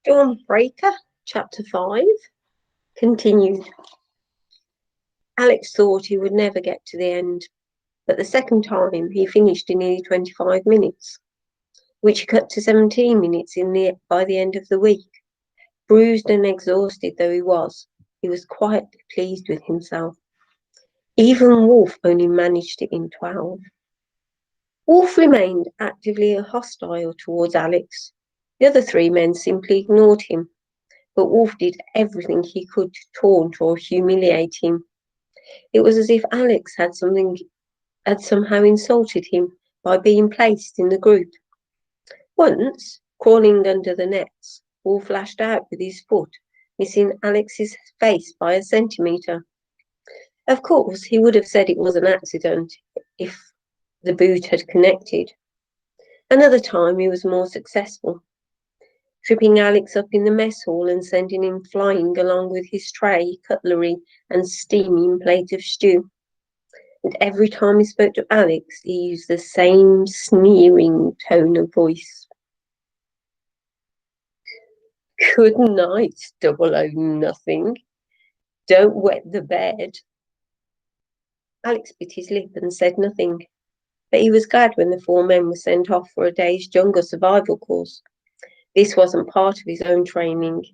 Dawnbreaker, Chapter 5, continued. Alex thought he would never get to the end, but the second time he finished in nearly 25 minutes, which cut to 17 minutes by the end of the week. Bruised and exhausted though he was quietly pleased with himself. Even Wolf only managed it in 12. Wolf remained actively hostile towards Alex. The other three men simply ignored him, but Wolf did everything he could to taunt or humiliate him. It was as if Alex had somehow insulted him by being placed in the group. Once, crawling under the nets, Wolf lashed out with his foot, missing Alex's face by a centimetre. Of course, he would have said it was an accident if the boot had connected. Another time he was more successful, tripping Alex up in the mess hall and sending him flying along with his tray, cutlery, and steaming plate of stew. And every time he spoke to Alex, he used the same sneering tone of voice. Good night, 009. Don't wet the bed. Alex bit his lip and said nothing, but he was glad when the four men were sent off for a day's jungle survival course. This wasn't part of his own training,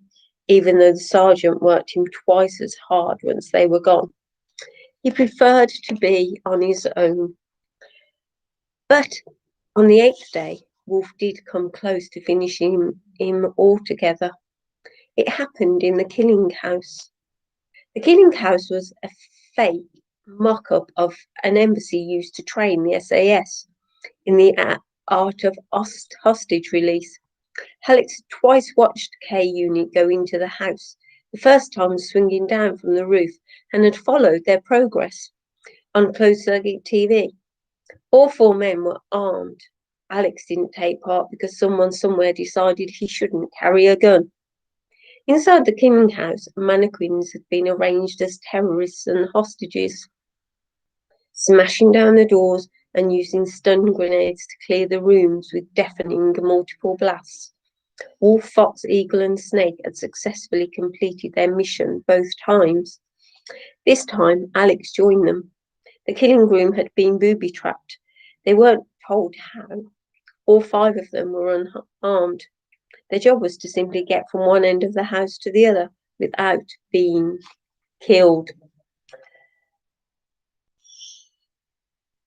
even though the sergeant worked him twice as hard once they were gone. He preferred to be on his own. But on the 8th day, Wolf did come close to finishing him altogether. It happened in the killing house. The killing house was a fake mock-up of an embassy used to train the SAS in the art of hostage release. Alex twice watched K Unit go into the house, the first time swinging down from the roof, and had followed their progress on closed-circuit TV. All four men were armed. Alex didn't take part because someone somewhere decided he shouldn't carry a gun. Inside the killing house, mannequins had been arranged as terrorists and hostages, smashing down the doors and using stun grenades to clear the rooms with deafening multiple blasts. Wolf, Fox, Eagle, and Snake had successfully completed their mission both times. This time, Alex joined them. The killing room had been booby-trapped. They weren't told how. All 5 of them were unarmed. Their job was to simply get from one end of the house to the other without being killed.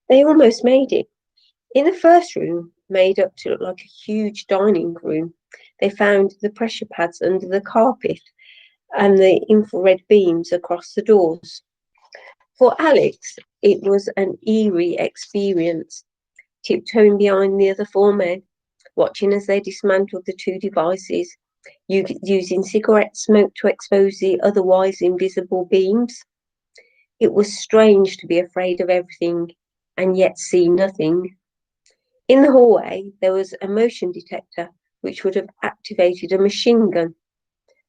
They almost made it. In the first room, made up to look like a huge dining room, they found the pressure pads under the carpet and the infrared beams across the doors. For Alex, it was an eerie experience, tiptoeing behind the other 4 men, watching as they dismantled the 2 devices, using cigarette smoke to expose the otherwise invisible beams. It was strange to be afraid of everything and yet see nothing. In the hallway, there was a motion detector which would have activated a machine gun.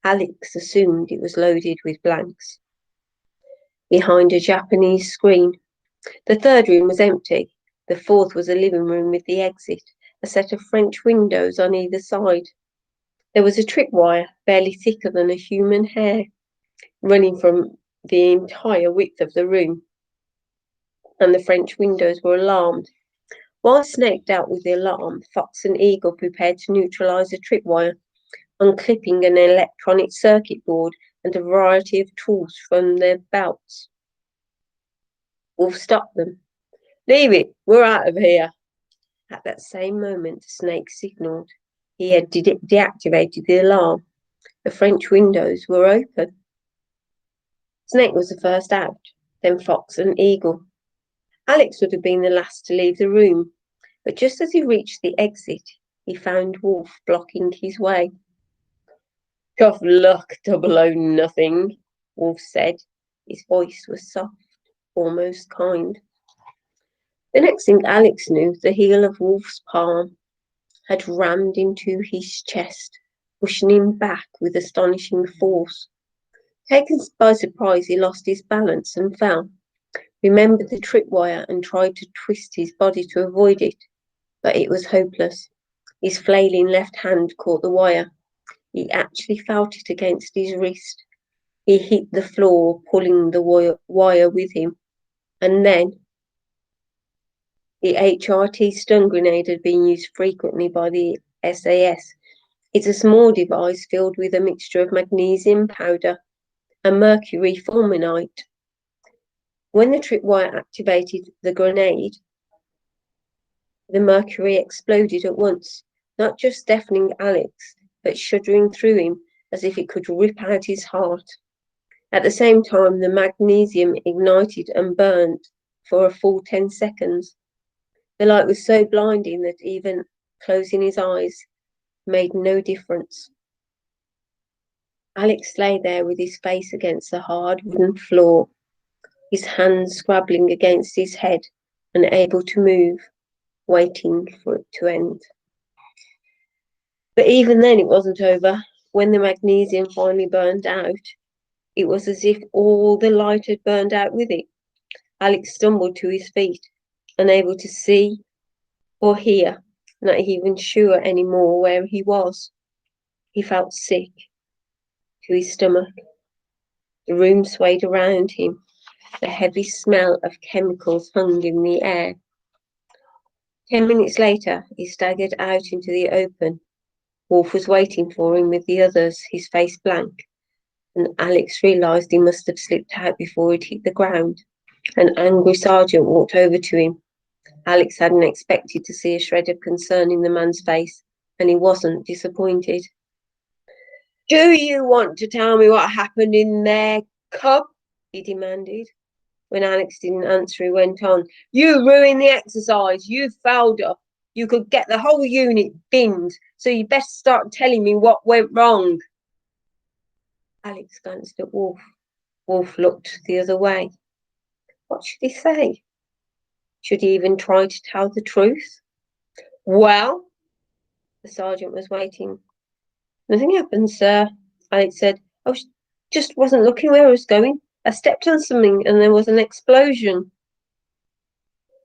Alex assumed it was loaded with blanks. Behind a Japanese screen, the 3rd room was empty. The 4th was a living room with the exit, a set of French windows on either side. There was a tripwire, barely thicker than a human hair, running from the entire width of the room, and the French windows were alarmed. While Snake dealt with the alarm, Fox and Eagle prepared to neutralise the tripwire, unclipping an electronic circuit board and a variety of tools from their belts. Wolf stopped them. Leave it, we're out of here. At that same moment, Snake signalled. He had deactivated the alarm. The French windows were open. Snake was the first out, then Fox and Eagle. Alex would have been the last to leave the room, but just as he reached the exit, he found Wolf blocking his way. Tough luck, 009, Wolf said. His voice was soft, almost kind. The next thing Alex knew, the heel of Wolf's palm had rammed into his chest, pushing him back with astonishing force. Taken by surprise, he lost his balance and fell, remembered the tripwire and tried to twist his body to avoid it, but it was hopeless. His flailing left hand caught the wire. He actually felt it against his wrist. He hit the floor, pulling the wire with him. And then the HRT stun grenade had been used frequently by the SAS. It's a small device filled with a mixture of magnesium powder and mercury fulminate. When the tripwire activated the grenade, the mercury exploded at once, not just deafening Alex, but shuddering through him as if it could rip out his heart. At the same time, the magnesium ignited and burned for a full 10 seconds. The light was so blinding that even closing his eyes made no difference. Alex lay there with his face against the hard wooden floor, his hands scrabbling against his head, unable to move, waiting for it to end. But even then, it wasn't over. When the magnesium finally burned out, it was as if all the light had burned out with it. Alex stumbled to his feet, unable to see or hear, not even sure anymore where he was. He felt sick to his stomach. The room swayed around him. The heavy smell of chemicals hung in the air. 10 minutes later, he staggered out into the open. Wolf was waiting for him with the others, his face blank, and Alex realised he must have slipped out before he'd hit the ground. An angry sergeant walked over to him. Alex hadn't expected to see a shred of concern in the man's face, and he wasn't disappointed. "Do you want to tell me what happened in there, cub?" he demanded. When Alex didn't answer, he went on. "You ruined the exercise. You fouled up. You could get the whole unit binned, so you best start telling me what went wrong." Alex glanced at Wolf. Wolf looked the other way. What should he say? Should he even try to tell the truth? "Well?" The sergeant was waiting. "Nothing happened, sir," Alex said. Just wasn't looking where I was going. I stepped on something and there was an explosion."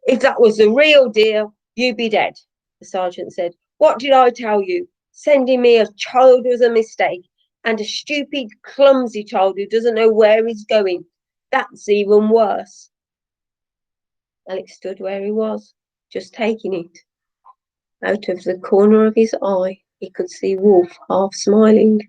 "If that was the real deal, you'd be dead," the sergeant said. "What did I tell you? Sending me a child was a mistake, and a stupid, clumsy child who doesn't know where he's going. That's even worse." Alex stood where he was, just taking it. Out of the corner of his eye, he could see Wolf half smiling.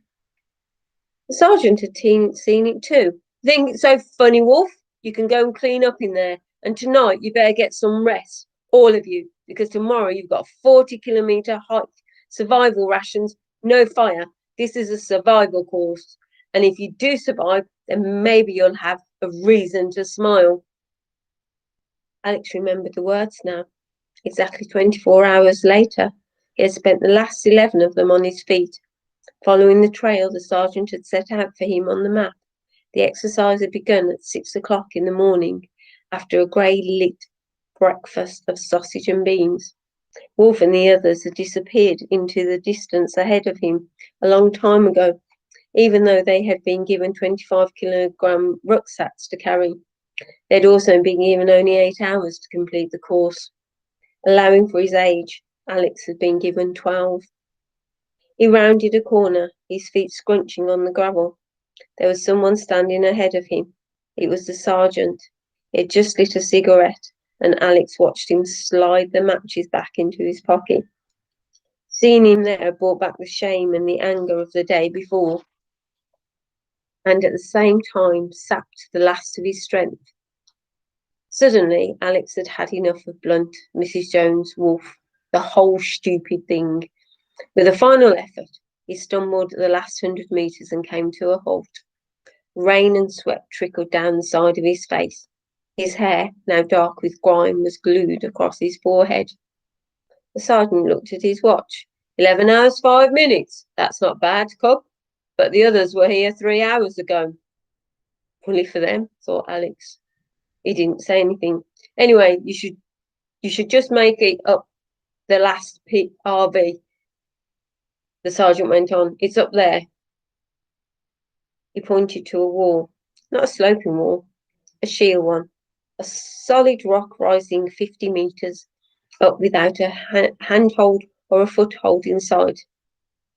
The sergeant had seen it too. "Think it's so funny, Wolf? You can go and clean up in there. And tonight you better get some rest, all of you, because tomorrow you've got a 40-kilometre hike, survival rations, no fire. This is a survival course. And if you do survive, then maybe you'll have a reason to smile." Alex remembered the words now. Exactly 24 hours later, he had spent the last 11 of them on his feet, following the trail the sergeant had set out for him on the map. The exercise had begun at 6 o'clock in the morning, after a grey-lit breakfast of sausage and beans. Wolf and the others had disappeared into the distance ahead of him a long time ago, even though they had been given 25-kilogram rucksacks to carry. They'd also been given only 8 hours to complete the course. Allowing for his age, Alex had been given 12. He rounded a corner, his feet scrunching on the gravel. There was someone standing ahead of him. It was the sergeant. He had just lit a cigarette, and Alex watched him slide the matches back into his pocket. Seeing him there brought back the shame and the anger of the day before, and at the same time sapped the last of his strength. Suddenly, Alex had had enough of Blunt, Mrs. Jones, Wolf, the whole stupid thing. With a final effort, he stumbled the last 100 metres and came to a halt. Rain and sweat trickled down the side of his face. His hair, now dark with grime, was glued across his forehead. The sergeant looked at his watch. 11 hours, 5 minutes. That's not bad, cub. But the others were here 3 hours ago. Fully for them, thought Alex. He didn't say anything. Anyway, you should just make it up the last RV. The sergeant went on. It's up there. He pointed to a wall. Not a sloping wall, a sheer one. A solid rock rising 50 metres up without a handhold or a foothold inside.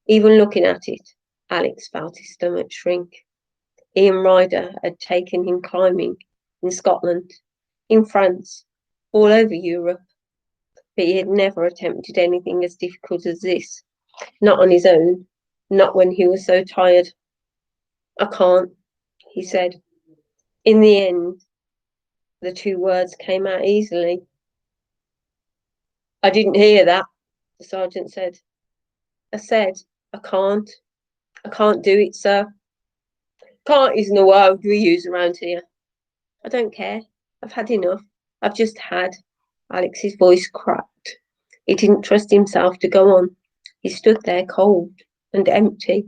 Even looking at it, Alex felt his stomach shrink. Ian Ryder had taken him climbing in Scotland, in France, all over Europe, but he had never attempted anything as difficult as this. Not on his own, not when he was so tired. I can't, he said. In the end, the two words came out easily. I didn't hear that, the sergeant said. I said, I can't. I can't do it, sir. Can't isn't a word we use around here. I don't care. I've had enough. I've just had. Alex's voice cracked. He didn't trust himself to go on. He stood there cold and empty,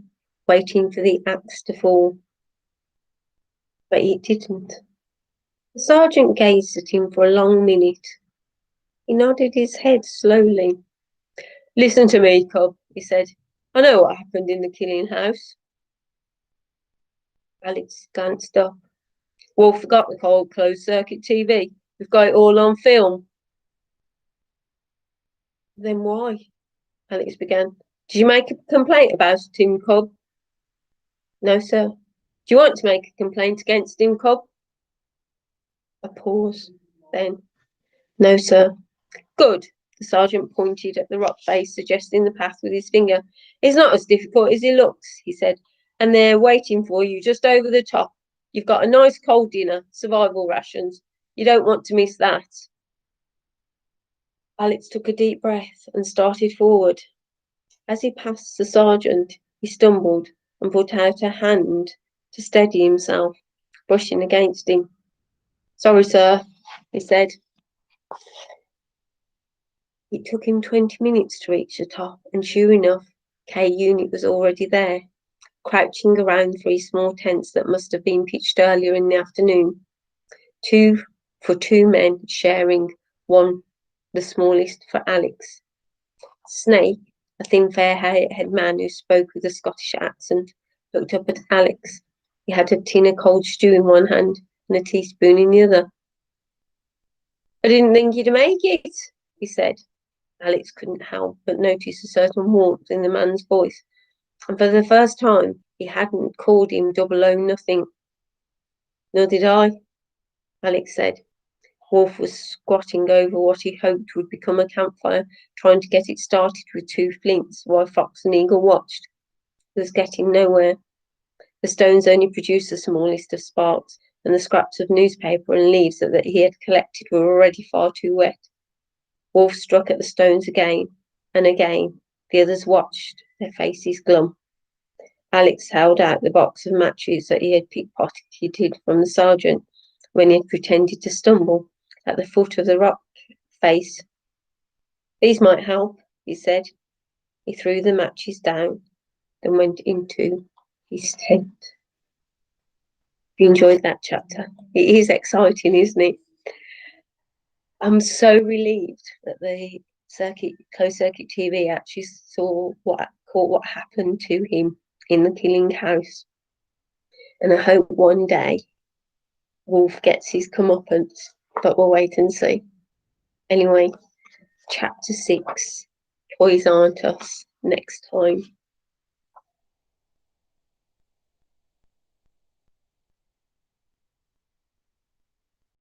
waiting for the axe to fall. But it didn't. The sergeant gazed at him for a long minute. He nodded his head slowly. Listen to me, cub, he said. I know what happened in the killing house. Alex glanced up. Wolf forgot the cold closed circuit TV. We've got it all on film. Then why? Alex began. Did you make a complaint about him, cub? No, sir. Do you want to make a complaint against him, cub? A pause. Then, no, sir. Good. The sergeant pointed at the rock face, suggesting the path with his finger. It's not as difficult as it looks, he said, and they're waiting for you just over the top. You've got a nice cold dinner, survival rations. You don't want to miss that. Alex took a deep breath and started forward. As he passed the sergeant, he stumbled and put out a hand to steady himself, brushing against him. Sorry, sir, he said. It took him 20 minutes to reach the top, and sure enough, K Unit was already there, crouching around 3 small tents that must have been pitched earlier in the afternoon. 2 for 2 men sharing one, the smallest for Alex. Snake, a thin, fair-haired man who spoke with a Scottish accent, looked up at Alex. He had a tin of cold stew in one hand and a teaspoon in the other. I didn't think you'd make it, he said. Alex couldn't help but notice a certain warmth in the man's voice, and for the first time he hadn't called him 00 nothing. Nor did I, Alex said. Wolf was squatting over what he hoped would become a campfire, trying to get it started with 2 flints, while Fox and Eagle watched. It was getting nowhere. The stones only produced the smallest of sparks, and the scraps of newspaper and leaves that he had collected were already far too wet. Wolf struck at the stones again and again. The others watched, their faces glum. Alex held out the box of matches that he had pickpocketed from the sergeant when he had pretended to stumble at the foot of the rock face. These might help, he said. He threw the matches down, then went into his tent. You enjoyed that chapter. It is exciting, isn't it? I'm so relieved that the closed circuit TV actually caught what happened to him in the killing house. And I hope one day Wolf gets his comeuppance, but we'll wait and see. Anyway, chapter 6, Toys Aren't Us, next time.